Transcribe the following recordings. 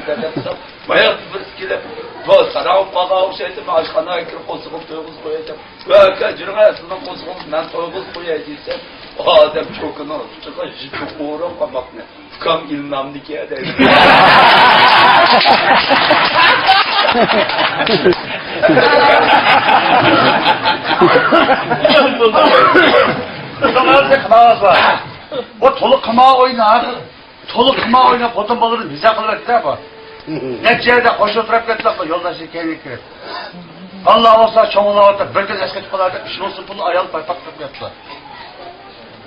depsam. Bayağı bir kelib, "Bu sarayıp qağa o'xshaydi, oshxonaga kirib qo'zg'ib to'yg'iz qo'yacağım. Va aka, juring, sizning qo'zg'ib men to'yg'iz qo'yay" desam, odam cho'kini ustiga jitib o'rab qamoqni. Ukam ilmamniki deydi. Bu tolu kıma oynar. Tolu kıma oynar. Potom balırı bize kılır ki bu. Neticede koşu oturup gittiler. Yoldaşı kendine kirir. Allah olsa çoğunluğa oturup bir gün eski çıkılarda işin olsun bunu ayalı paypak kırıp yaptılar.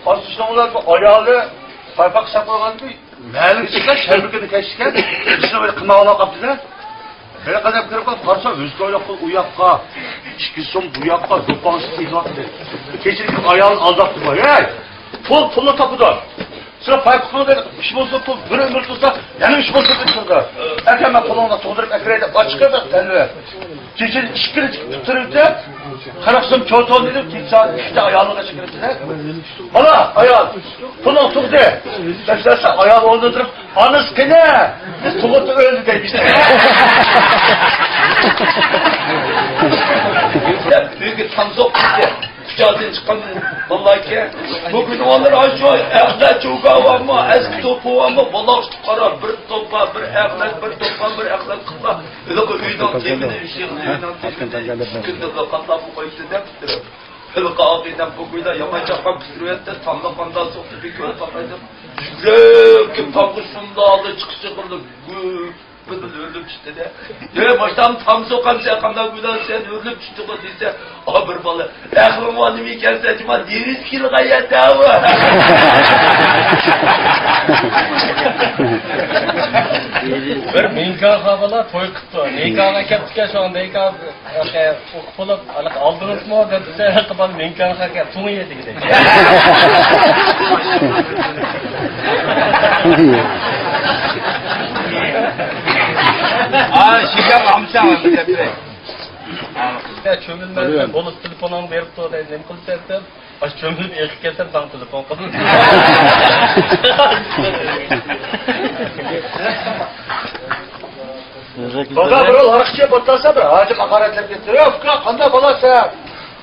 Asıl onlar bu ayalı paypak saklanan bir məhəlin içində şərbikini kəşkən içine böyle kıma ola kaptılar. Böyle kadar kırıp kalıp varsa özgü oylap bu uyakka, içki son bu yakka, zopansız izlattı. Keçirik ayağını aldattı var. Hey! Pulu tapıda. Sıra paypıkını da iş bozdu pul, bir ömür tutsa, yani iş bozdu tutsa. Erken ben pulunu tuğdurup ekreyde açıkır da telve. Keçirik içkiri tuttururdu da, karaksan çoğuton dedim, timsah işte ayağını da çıkırıp da. Hala ayağın, pulunu tuğdu. Başlarsa ayağını onu durup, anız kine, biz tuğutu öldü demişler. Büyük tamzok gitti. Tüccardan çıkan vallahi ki bugün onlar aşağı ehlet çok ama eski topu ama vallahi çıkara bir topa bir ehlet bir topa bir ehlet kısa öyle ki uydan temini işin uydan temini günde katlap koydu deptir. Öyle kağıdından bugün yaman çapak sürüyette tamda pandan soktu bir köy tapaydım. Kim tapışında aldı çıkışı kıldı. Bunu öldüm işte de. Ya baştan tam sokan şakamda gülen sen öldüm işte bu diyse. Bir balı. Aklım vanım iken seçme deniz kil gayet dava. Bir nikahga bola to'y qildi. Nikahga kelibdi şu anda nikah o'qib olib, aldingizmi deb desa, qilib nikahga kelib to'y yedi dedi. Şikayet amca bir de bir. Ya çömülmezden bolup telefonunu verip de ne kılsaydım, aş çömülüp yakıp gelsem sana telefon kıldım. Baba bir ol harıkçıya batlarsa bir hacı hakaretler getiriyor. Yok kanda balasa.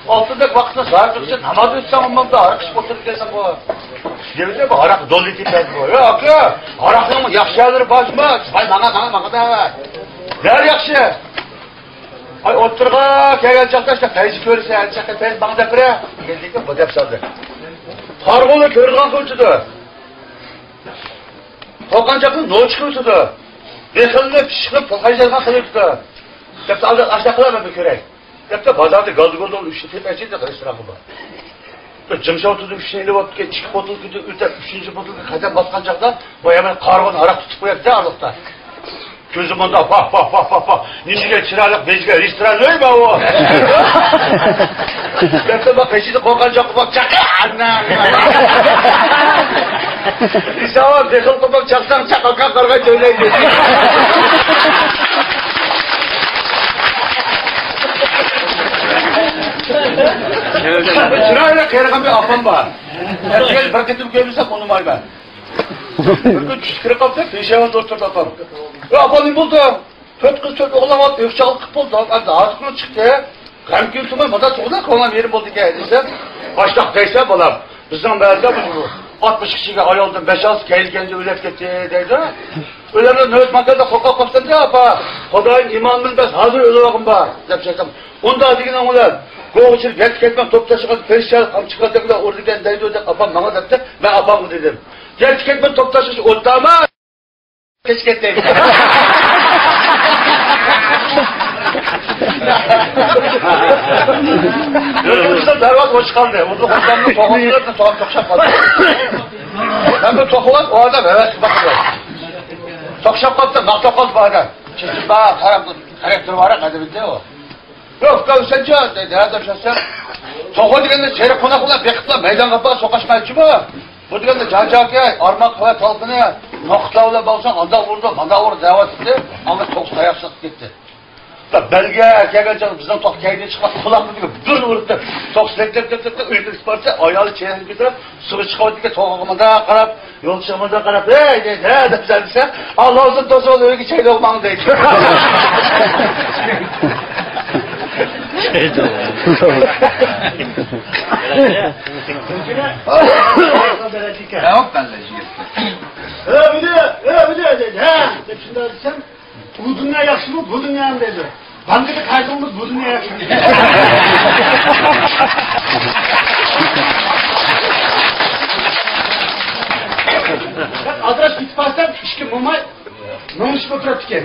Altındaki vaktinde zarfı için namaz etsen ondan da harıkçı oturup gelsen bu. Devlet bu harak dolu etip bu. Yok ya harakın yakşaları başma. Ay bana da var. Der yakşı. Ay oturga kelgen çakta işte feyzi körse el çakta feyz bana da kire. Geldik de bu dep saldı. Hargolu körgan kılçıdı. Kokancakın no çıkılçıdı. Bekilini pişkilip pokajlarga kılıçtı. Dep saldı aşağılar mı bir körek. Dep de bazarda gazgoldan üçlü tepeci de kırıştıraqı var. Cımşa oturdu üçüncü botuga çıkıp oturdu ötep üçüncü botuga kadar baskan çakta bu hemen kargın arak tutup koyaptı arlıkta. Gözüm onda bak. Nindiga çıralık bezge restoran öyle mi o? Depte bak peşinde kokancakı bak çakı. İsa'ya dekıl kopak çaksan çakaka karga söyleydi. Çırayla kayırgan bir apam var. Erkeğel bıraketimi görürsem onu var ben. Bir gün çıkırıp kaptı, peşevan oturdu apam. Apam buldu. Töt kız töt oğlamadı, öfçalık kıp oldu. Ağzı kuru çıktı. Hem gültüme bana soğuda konan yerim oldu ki. Başlak deyse balam. Bizden beyazda bu. 60 kişiye ayoldan 5-6 kendi ölep gitti deydi. Ölerle nöbet makarda kokak koptan diye apa. Kodayın iman bilmez, hazır ölü vakım var. Onda digine oğlan. Koğuçur ketmek toptaşıkan perişan kam çıkardıklar oradakinden deydi ödek apam bana dedi. Ben apamı dedim. Ketmek toptaşışı otlama. Keşket deydi. Gözümüzde dervat hoş kaldı. Orada hocamın tohumlarını soğuk tokşap kaldı. Ben bu tohular o adam evet bakıyor. Tokşap kaldı, nakta kaldı bu adam. Çünkü bana karakter var ya kademinde o. Yok kavuşanca dedi adam şahsen. Tohu digende çeyrek konak bekitla meydan kapağı sokaşmayıcı mı? Bu digende cancaki armak koya talpını noktalı balsan anda vurdu, manda vurdu devat etti. Ama tok sayaksak gitti. belge erkeğe canım bizden tok kaydı çıkıp kulağımı gibi bir vurup da tok silek uyku isparça ayağı çeyrek getirip suyu çıkıp diye soğuğumada karab yol çıkımada karab ne de güzelse Allah uzun tozu oluyor ki çayda olmam değil. Yok ben de öyle dedi. Ha, şimdi sen bu dünya yaxşı mı, bu dünya mı dedi. Bankada kaydımız bu dünya yaxşı mı? Adres bitmezsen işte mumay Nomuş oturup ki.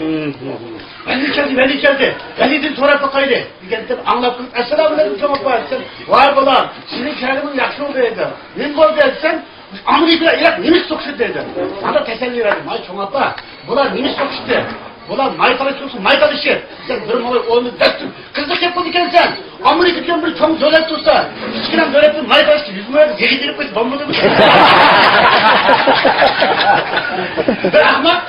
Veli geldi. Veli'den sonra bakaydı. Geldim anlatıp Esselamu Aleyküm çok bağırsın. Var bulan. Senin kelimin yakşı oldu dedi. Ne oldu dersen Amerika'da Irak nimiş sokuşu dedi. Bana teselli verdim. Ay çok abla. Bular nimiş sokuşu dedi. Bular maytalı çıksın, maytalı işi. Sen durum olur, onu destur. Kızlık yapmadı sen. Amerika'dan bir çok dölet tutsa. Hiçkinden döletin maytalı işi. Yüzümü öyle zehirlenip koyup bombalı mı? Ben ahmak.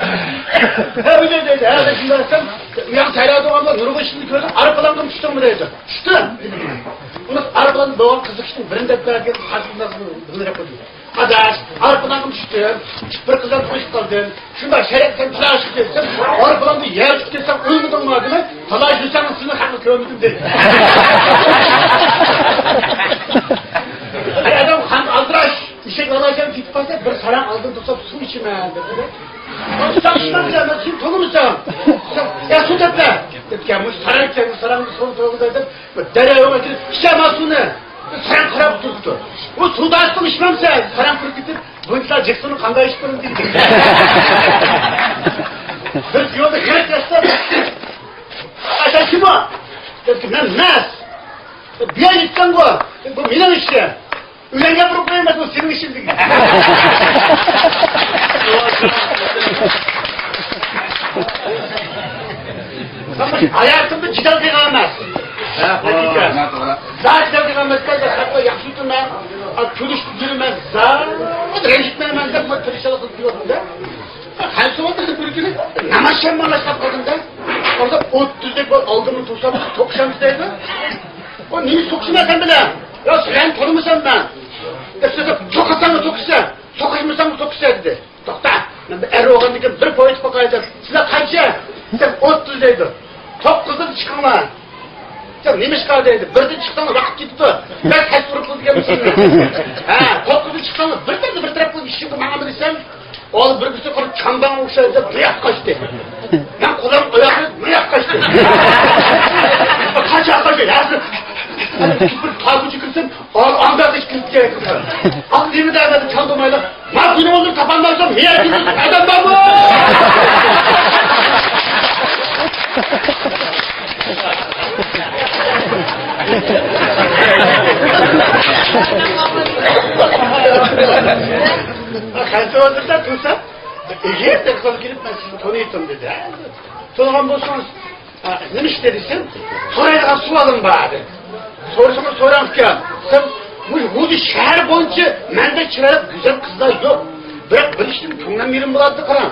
Öyle dedi. Öyle şimdi desem. Uyan sayrağı doğanlar. Nurgu şimdi gördüm. Arabalarından çıktım buraya dedi. Çıktım. Bunu arabalarından doğan kızlık işte. Birinde bir herkes karşımda bunu yapıyordu. Adaş, arpadan düştüm, bir kızdan koşup kaldım. Şunda şereften tala aşık etsem, arpadan da yer aşık etsem, ölmedim mi adına? Tala aşık etsem, sınır hakkı kövmedim dedi. Adam kan aldıraş, bir şey alacağım gitmezse, bir saran aldım tutsam su içime dedi. Sen şuna bile, ben kim tanımışsam? Ya su teple. Dedi ki, bu saran son dedim. Dereye yok etti, şema su ne? Sen karab tuttu. O suda açtım içmem sen. Karam kırık gittim. Bu insanlar Jackson'u kanday içtirim dedi. Bir yolda kırık yaşlar. Sen kim o? Dedi ki ben Nas. Bir ay gitsen bu. Bu Milan işi. Ülenge problemi bu senin işin dedi. Hayatımda cidal peygamber. Zaten peygamberler de sakla yakışıktım ben. Çürüştürüm ben. Zaten rencitmenim ben de bu tırışalık diyordum da. Kalsı oldu da bir gün namaşen manaşak koydum da. Orada 30'da gol aldığımı tutsam çok şanslıydı. O niye sokşuna sen bile? Ya sen tanımısan ben. Çok atan mı çok güzel. Sokuşmuşsan mı çok güzel dedi. Doktor. Er oğandaki bir poet bakaydı. Size kaçı? Sen 30'daydı. Çok kızım çıkma. Sen neymiş kaldıydı? Birden çıktan vakit gitti. Ben kaç vurup gelmişsin. Ha, çok kızım çıktan bir tarafı bir şey bana bilsem. Oğlum bir kızı konup çamdan uçaydı. Buraya kaçtı. Ben kulağım ayaklı buraya kaçtı. Kaç kaçtı ya. Bir tabucu kızım. Angarda hiç kızı gerekirse. Aklımı dermedi çaldımayla. Mahkûne olur kapanmazsam. Niye kızım? Adam ben bu. Kalsa öldürsen tutsa, Ege'ye de kol girip ben sizi tanıyordum dedi. Sonra bozsanız, neymiş dedisin, sorayla su alın bari. Sorusunu soran ki, sen bu şehir boyunca mende çıkarıp güzel kızlar yok. Bırak ben işte köngden birim buladı karan.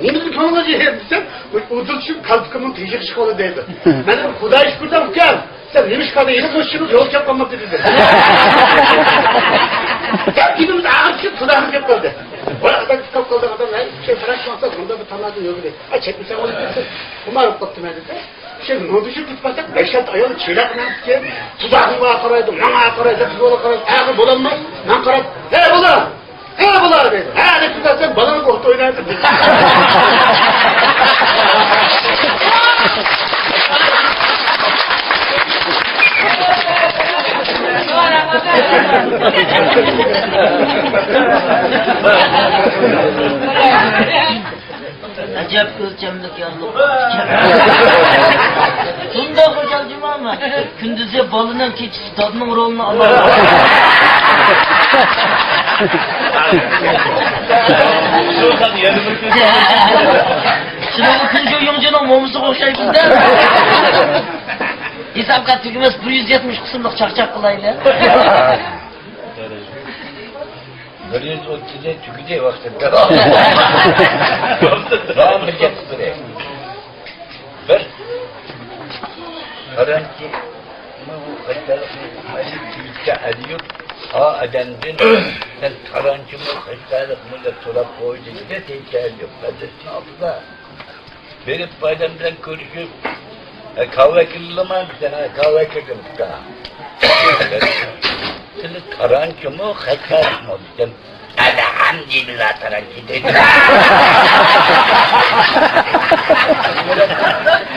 Neyimizi köngden yedim udul şu kaltıkımın tecik çıkalı dedi. Ben dedim, Kuday şükürden ki, sen neymiş kadar yeni boşçunuz yol yapmamak dedi. Ya gidimiz ağırçı tudağını yapmadı. Bana kadar kitap kaldı adam bir şey falan şansa bunda bir tanıdığın yok dedi. Ay çekmişsen onu dedi. Umarım baktım ben dedi. Şimdi ne düşüp gitmezsek 5-6 ayalı çeyrek nasıl ki tudağını bana karaydı, bana karaydı, tuzağı karaydı. Eğer bulanmaz, ben karaydı. He bula! He bula dedi. He ne tutarsan bana mı kohtu oynardı dedi. Acayip ölçemlik yazılık. Bunda hocacım ama gündüzde balının keçisi tadının rolunu alır. Şuna bakınca uyumcunun momusu koşayım da. Hesapka tükümez 170 kısımlık çakçak kılayla. 130'da tüküde vakti. Daha bir getirdi. Bir. Karanki bu hastalıklı büyükçe ediyor. Adamdın sen tarancı mı hastalık da sorap koydu diye tehlikeli yok. Gazetesini aldılar. Benim bademden konuşup kahve kırılmaz sana kahve kırılmaz. Sen tarancı mı hastalık mı dedim. Elhamdülillah tarancı dedim.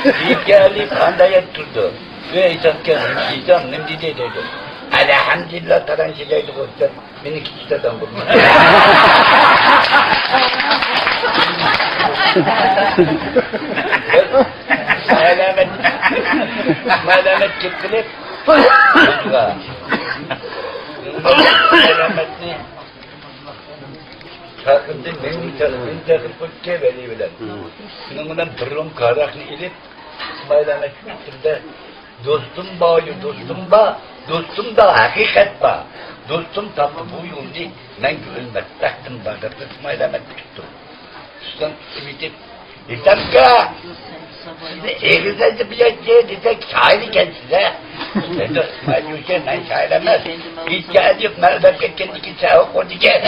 Tehlikeli kandaya durdu. Ve İslam ne dedi. Elhamdülillah tarancılaydı koçlar. Beni kişiden bulma. Malamet gittiler. Malametini takıldı, benim takıp koçça veriyorlar. Bundan durum karakını ilip malamet gittiğinde dostum bağlı, dostum da hakikat bağ. Dostum tatlı bu yolda ben ölmekten bağırdı, malamet tuttum. Üstten bitip İslamka, size eğrizlerce bileceği desek şairi gel size. Dedi, ben şailemez. Hiç geldi yok, merhaba kendi sağı koydu gel.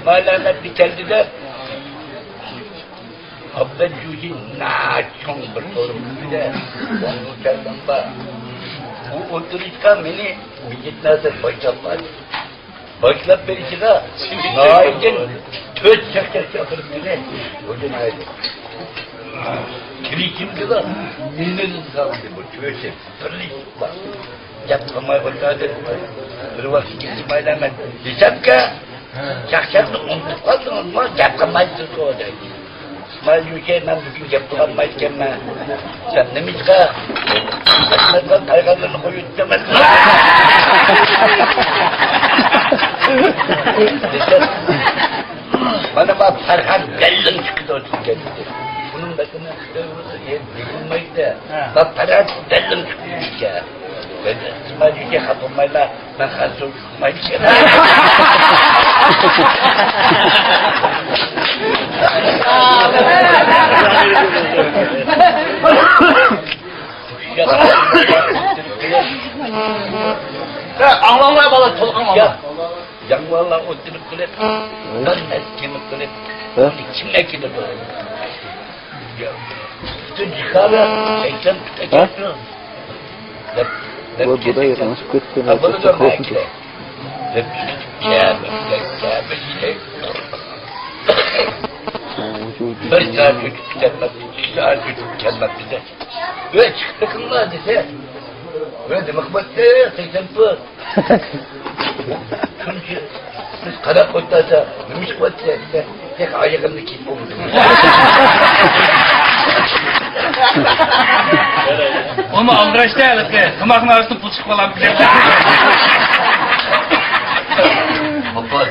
Malamet bitirdiler. Abdel Cüzi naçon bir sorum bile. Onu uçardan bak. Bu oturuşka beni Vijitnazır başlatmaz. Başlat berişine. Naidin töz çakırıp bile. Hocam aydı. Kirikimdi de minnerin sağladı bu çöşek. Tırlik bak. Yapkamaya başladı. Bir vakit İsmail Ahmet. Hesapka. Çakçaklı unutup kaldınız mı? Yapkamayı sırtı olacak. İsmail Yüce ben bugün yapkamayken ben. Sen ne miska? Başlardan taygalarını koyun demezsin. Bana bak Farhan Gellin çıktı o Türkiye'de. Bunun bakımı yıkılmayı da bak Farhan Gellin çıktı ya. Ben de İsmail Yüce kapılmayla ben kalsın çıkmayı çekemem. Anlamaya bağlı tolkamama. Yanlarla oturup kılıp, ben eskimi kılıp, onu içimle gidip bütün çıkarı, ekran tutacaksın. Bu da yaramış kötü. Ha bunu görmek ki. Kâbe yine. Bir saat çocuk tükenmez, 2 saat çocuk tükenmez bize. Böyle çıktıkınlar dese. Böyle demek baktı, 80 pı. Çünkü biz kara koytarsa, mümiş koytarsa tek ayakını kilip oldu. Onu aldıraçta yalık, kımakın arasını pul çıkmalan bile. Baba,